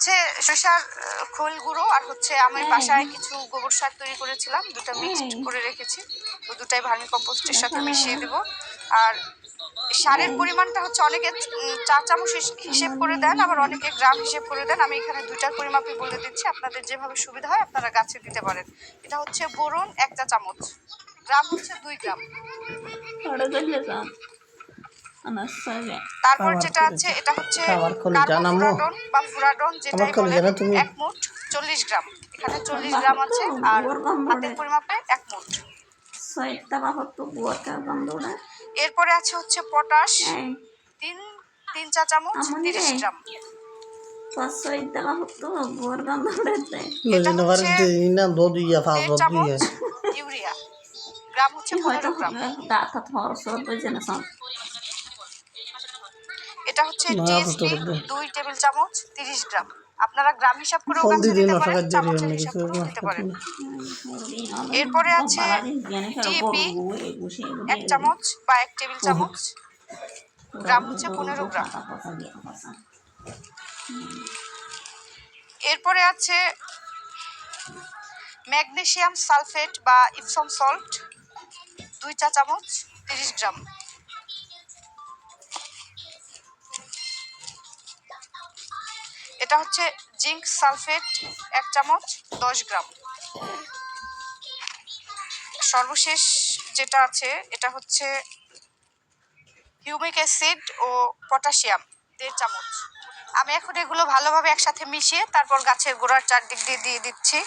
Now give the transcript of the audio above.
হচ্ছে সরিষার খোল গুঁড়ো আর হচ্ছে আমি বাসায় কিছু গোবর সার তৈরি করেছিলাম, দুটো মিক্সড করে রেখেছি, তো দুটাই ভার্মি কম্পোস্টের সাথে মিশিয়ে দেব। আর সারের পরিমাণটা হচ্ছে অনেকে চা চামচ হিসেব করে দেন, আবার অনেকে গ্রাম হিসেব করে দেন। আমি এখানে দুইটার পরিমাপই বলে দিচ্ছি, আপনাদের যেভাবে সুবিধা হয় আপনারা গাছে দিতে পারেন। এটা হচ্ছে বোরন 1 চা চামচ, গ্রাম হচ্ছে 2 গ্রাম। তারপর যেটা আছে এটা হচ্ছে কার্বোফুরাডন বা ফুরাডন যেটাই বলেন, 1 মুঠ 40 গ্রাম। এখানে 40 গ্রাম আছে আর হাতের পরিমাপে 1 মুঠ। এরপরে আছে হচ্ছে পটাশ 3 চা চামচ 30 গ্রাম। ইউরিয়া গ্রাম হচ্ছে 15 গ্রাম। এটা হচ্ছে টিএসপি 2 টেবিল চামচ 30 গ্রাম। আপনারা গ্রাম হিসাব করেও গাছে দিতে পারেন, চামচের হিসাব করেও দিতে পারেন। এরপরে আছে ডিএপি 1 চামচ বা 1 টেবিল চামচ, গ্রাম হচ্ছে 15 গ্রাম। এরপরে আছে ম্যাগনেসিয়াম সালফেট বা ইপসম সল্ট 2 চা চামচ 30 গ্রাম। এটা হচ্ছে জিঙ্ক সালফেট 1 চামচ 10 গ্রাম। সর্বশেষ যেটা আছে এটা হচ্ছে হিউমিক অ্যাসিড ও পটাশিয়াম 1.5 চামচ। আমি এখন এগুলো ভালোভাবে একসাথে মিশিয়ে তারপর গাছের গোড়ার চারদিক দিয়ে দিচ্ছি।